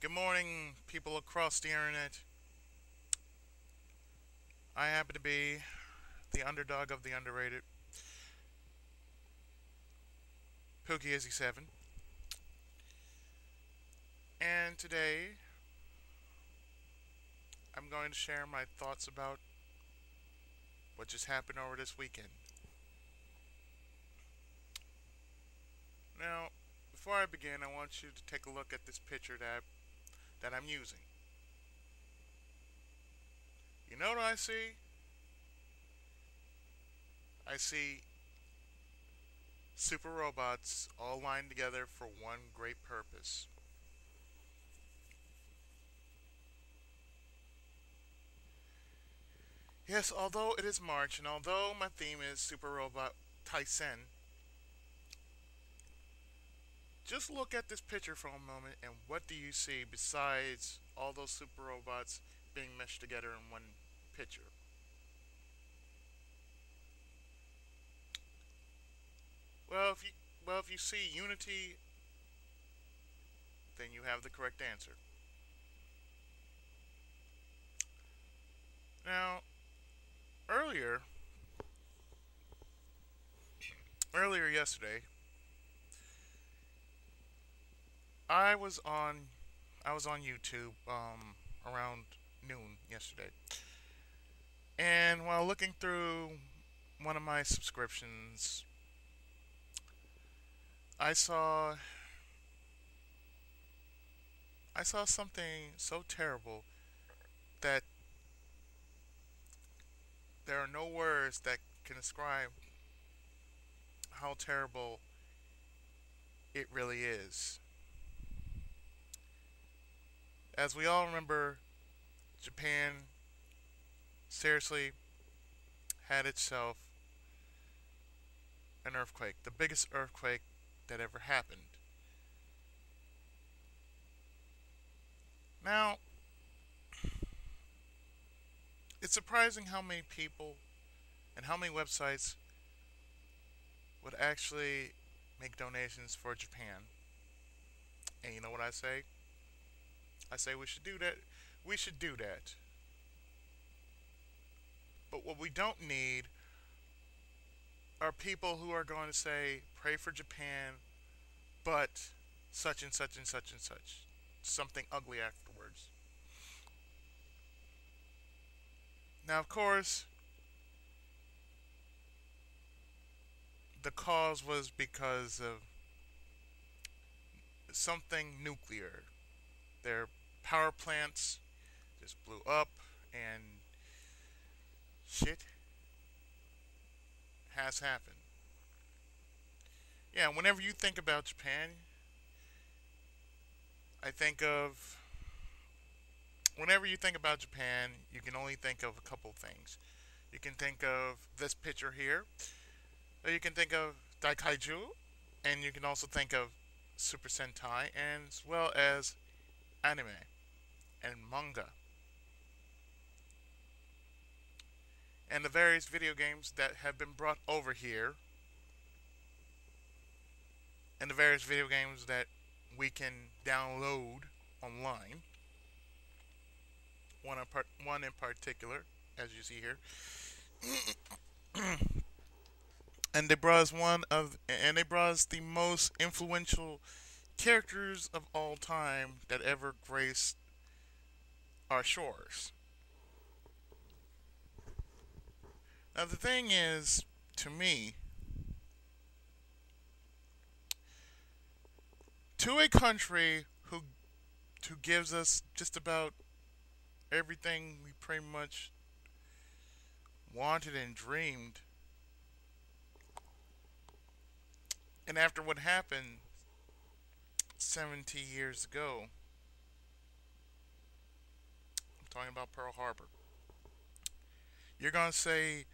Good morning, people across the internet. I happen to be the underdog of the underrated, Pookie Izzy 7. And today, I'm going to share my thoughts about what just happened over this weekend. Now, before I begin, I want you to take a look at this picture that I'm using. You know what I see? I see super robots all lined together for one great purpose. Yes, although it is March, and although my theme is Super Robot Tyson, just look at this picture for a moment and what do you see besides all those super robots being meshed together in one picture? Well, if you see unity, then you have the correct answer. Now, earlier earlier yesterday, I was on I was on YouTube around noon yesterday. And while looking through one of my subscriptions, I saw I saw something so terrible that there are no words that can describe how terrible it really is. As we all remember, Japan seriously had itself an earthquake, the biggest earthquake that ever happened. Now, it's surprising how many people and how many websites would actually make donations for Japan. And you know what I say? I say we should do that. We should do that. But what we don't need are people who are going to say, pray for Japan, but such and such and such and such. Something ugly afterwards. Now, of course, the cause was because of something nuclear. Their power plants just blew up, and shit has happened. Yeah, whenever you think about Japan, I think of. Whenever you think about Japan, you can only think of a couple things. You can think of this picture here, or you can think of Daikaiju, and you can also think of Super Sentai, and as well as anime and manga, and the various video games that have been brought over here, and the various video games that we can download online. One in particular, as you see here, and they brought us the most influential characters of all time that ever graced our shores. Now the thing is, to me, to a country who gives us just about everything we pretty much wanted and dreamed, and after what happened 70 years ago, I'm talking about Pearl Harbor. You're gonna say,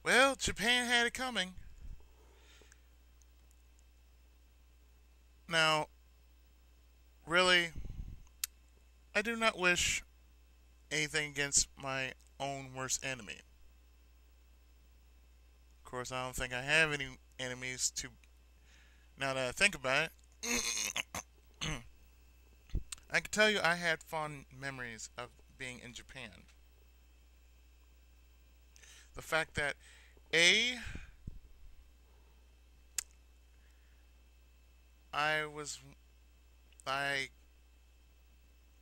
well, Japan had it coming. Now, really, I do not wish anything against my own worst enemy. Of course, I don't think I have any enemies to. Now that I think about it, tell you, I had fond memories of being in Japan. The fact that a I was I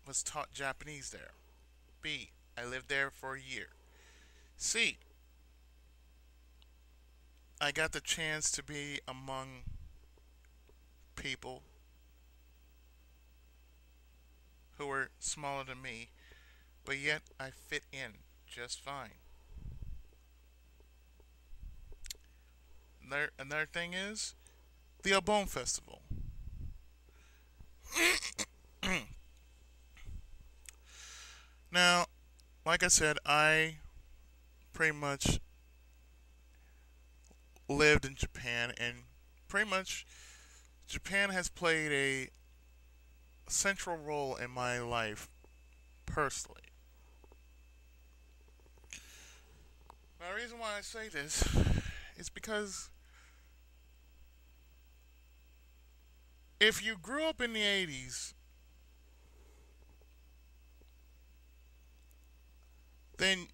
was taught Japanese there. B I lived there for a year. C I got the chance to be among people who were smaller than me, but yet I fit in just fine. Another thing is the Obon Festival. Now, like I said, I pretty much lived in Japan, and pretty much Japan has played a central role in my life personally. Now, the reason why I say this is because if you grew up in the 80s, then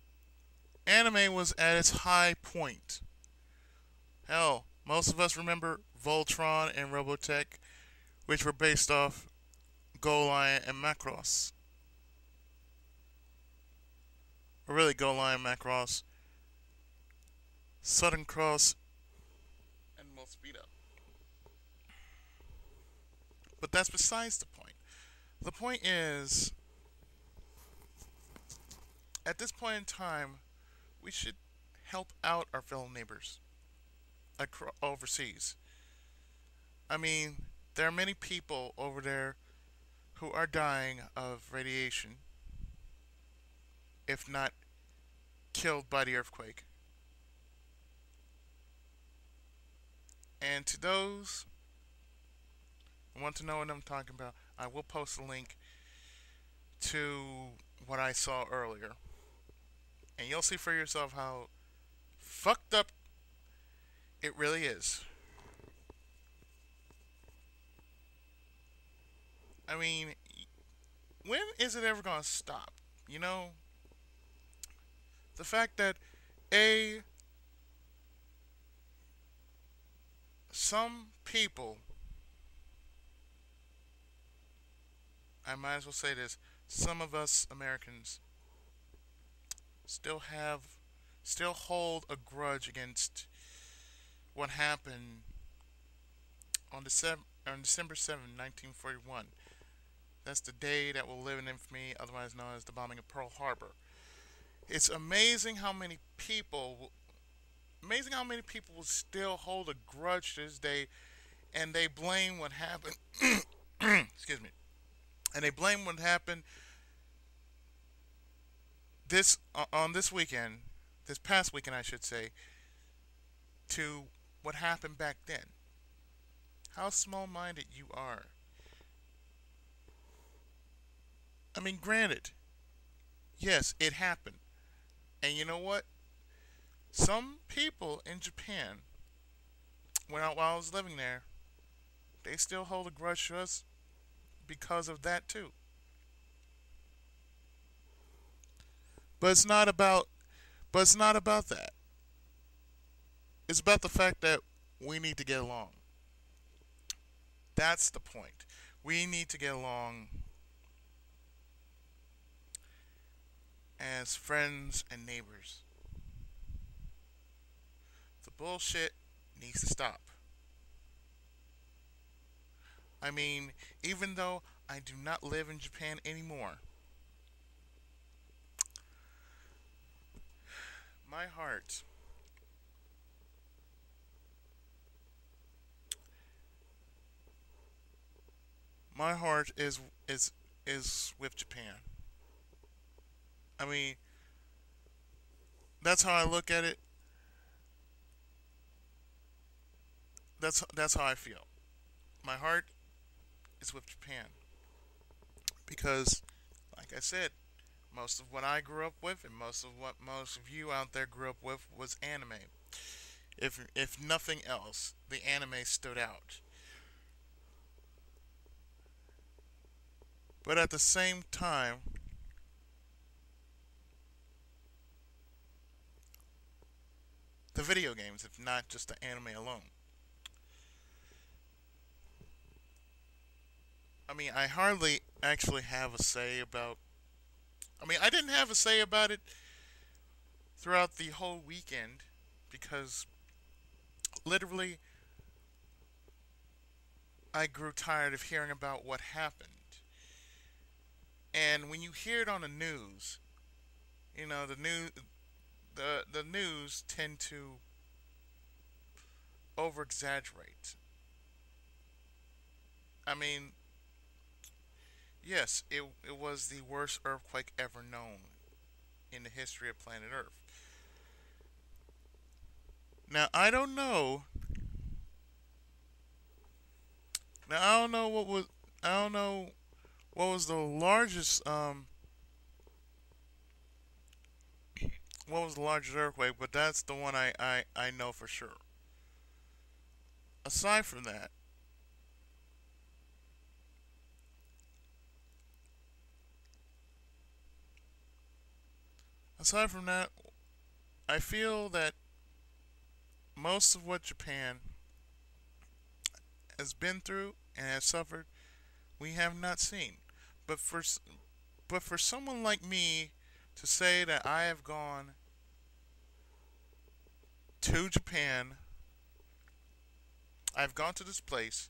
anime was at its high point. Hell, most of us remember Voltron and Robotech, which were based off Go Lion and Macross. Or really, Go Lion, Macross, Sudden Cross, and Most Speed Up. But that's besides the point. The point is, at this point in time, we should help out our fellow neighbors overseas. I mean, there are many people over there who are dying of radiation, if not killed by the earthquake. And to those who want to know what I'm talking about, I will post a link to what I saw earlier. And you'll see for yourself how fucked up it really is. I mean, when is it ever going to stop? You know, the fact that A, some people, I might as well say this, some of us Americans still have, still hold a grudge against what happened on December 7th, 1941. That's the day that will live in infamy, otherwise known as the bombing of Pearl Harbor. It's amazing how many people will still hold a grudge to this day, and they blame what happened. Excuse me. And they blame what happened on this weekend, this past weekend, I should say, to what happened back then. How small-minded you are. I mean, granted, yes, it happened. And you know what? Some people in Japan, while I was living there, they still hold a grudge to us because of that too. But it's not about that. It's about the fact that we need to get along. That's the point. We need to get along as friends and neighbors. The bullshit needs to stop. I mean, even though I do not live in Japan anymore, my heart is with Japan. I mean, that's how I look at it. That's how I feel. My heart is with Japan because, like I said, most of what I grew up with, and most of what most of you out there grew up with, was anime. If nothing else, the anime stood out. But at the same time, the video games, if not just the anime alone. I mean, I hardly actually have a say about. I mean, I didn't have a say about it throughout the whole weekend because literally I grew tired of hearing about what happened. And when you hear it on the news, the news tend to over exaggerate. I mean, yes, it was the worst earthquake ever known in the history of planet Earth. Now I don't know I don't know what was the largest earthquake, but that's the one I know for sure. Aside from that, aside from that, I feel that most of what Japan has been through and has suffered, we have not seen. But for someone like me to say that I have gone to Japan, I've gone to this place,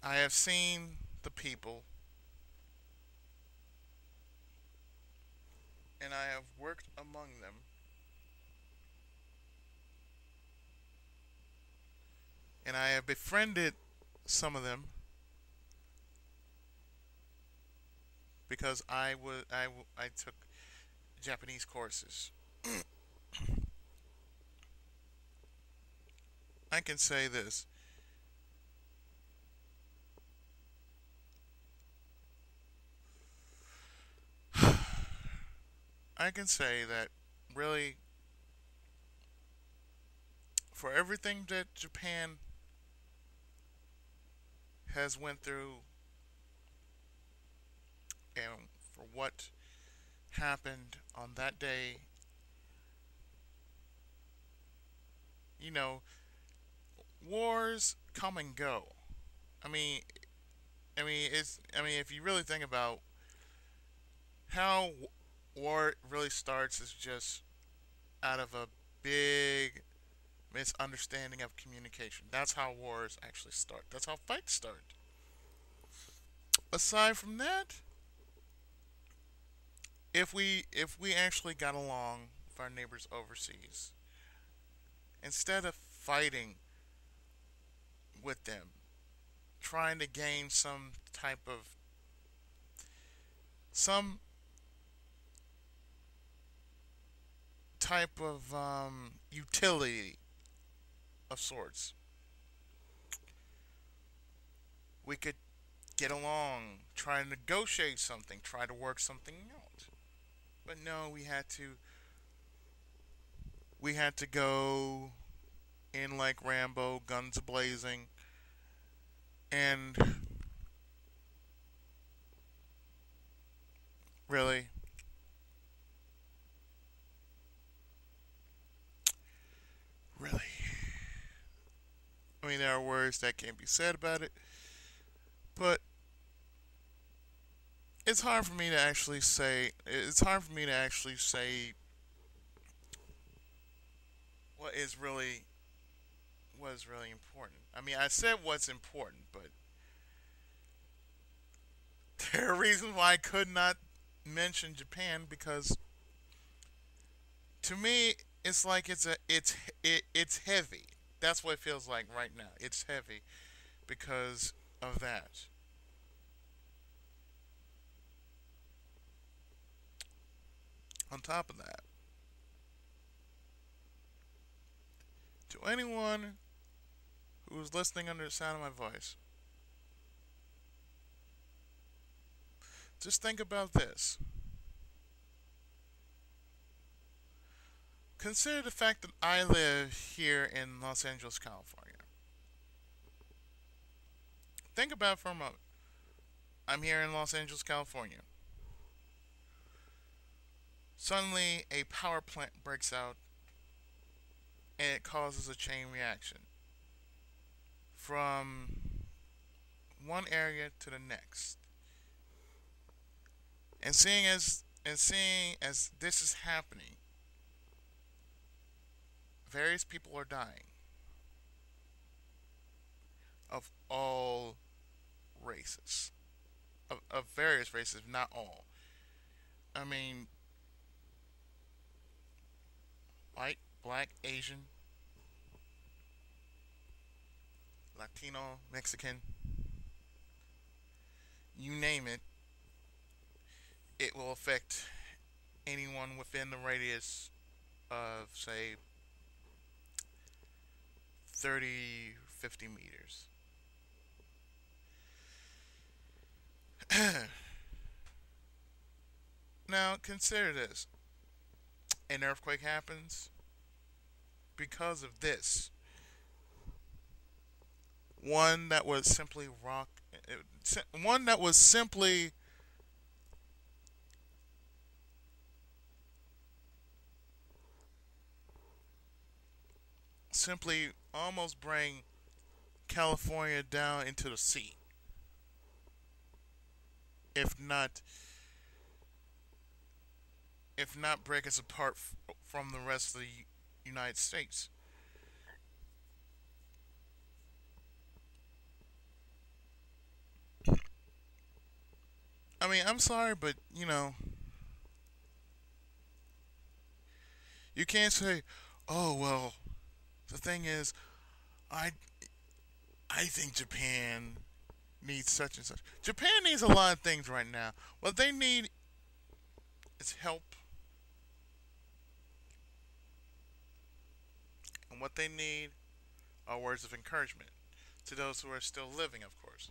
I have seen the people, and I have worked among them, and I have befriended some of them because I took Japanese courses. I can say this. I can say that really for everything that Japan has went through and for what happened on that day, you know, wars come and go. I mean, if you really think about how war really starts is just out of a big misunderstanding of communication. That's how wars actually start. That's how fights start. Aside from that, if we actually got along with our neighbors overseas, instead of fighting with them, trying to gain some type of utility of sorts, we could get along, try to negotiate something, try to work something out. But no, we had to go in like Rambo, guns blazing, and really, really, I mean, there are words that can't be said about it, but it's hard for me to actually say. It's hard for me to actually say what is really important. I mean, I said what's important, but there are reasons why I could not mention Japan because to me it's like it's heavy. That's what it feels like right now. It's heavy because of that. On top of that, to anyone who is listening under the sound of my voice, just think about this. Consider the fact that I live here in Los Angeles, California. Think about it for a moment. I'm here in Los Angeles, California. Suddenly, a power plant breaks out and it causes a chain reaction from one area to the next. And seeing as this is happening, various people are dying of all races, of various races, not all. I mean, white, black, Asian, Latino, Mexican, you name it, it will affect anyone within the radius of, say, 30, 50 meters. Now, consider this: an earthquake happens because of this. One that was simply rock, one that was simply almost bring California down into the sea, if not break us apart from the rest of the United States. I mean, I'm sorry, but you can't say, "Oh well." The thing is, I I think Japan needs such and such. Japan needs a lot of things right now. What they need is help, and what they need are words of encouragement to those who are still living, of course.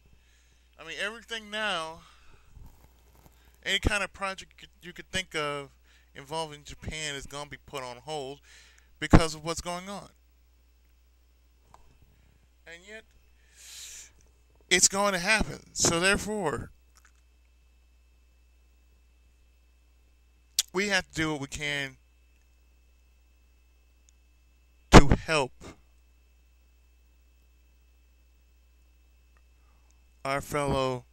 I mean, everything now, any kind of project you could think of involving Japan is going to be put on hold because of what's going on. And yet, it's going to happen. So, therefore, we have to do what we can to help our fellow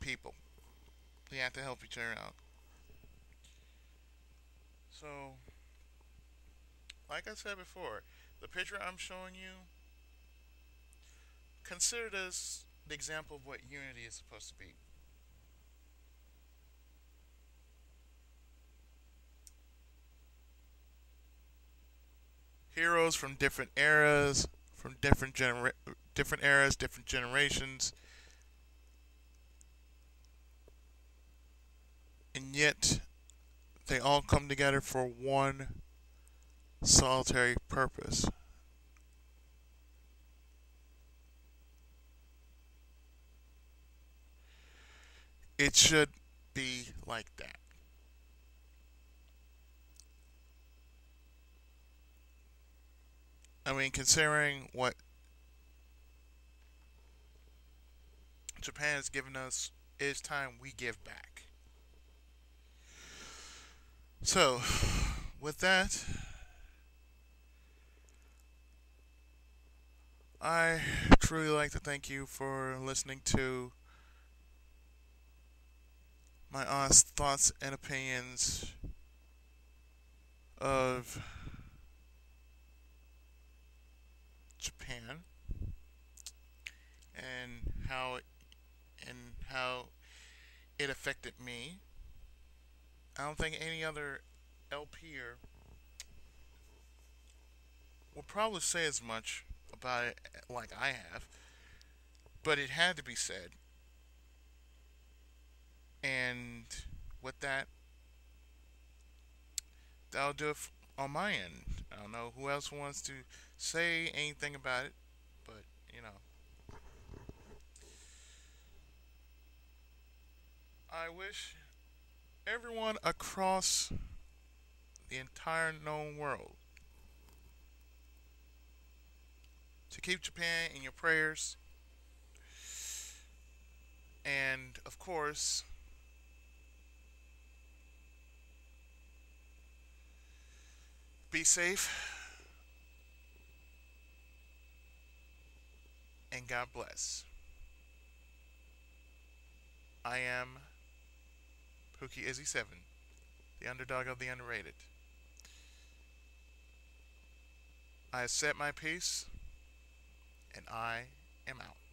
people. We have to help each other out. So, like I said before, the picture I'm showing you, consider this the example of what unity is supposed to be. Heroes from different eras, from different eras, different generations, and yet they all come together for one solitary purpose. It should be like that. I mean, considering what Japan has given us, it's time we give back. So, with that, I truly like to thank you for listening to my honest thoughts and opinions of Japan and how it affected me. I don't think any other LPer will probably say as much about it like I have, but it had to be said. And with that, that'll do it on my end. I don't know who else wants to say anything about it, but I wish everyone across the entire known world So keep Japan in your prayers. And of course, be safe and God bless. I am Pookie Izzy 7, the underdog of the underrated. I have set my piece, and I am out.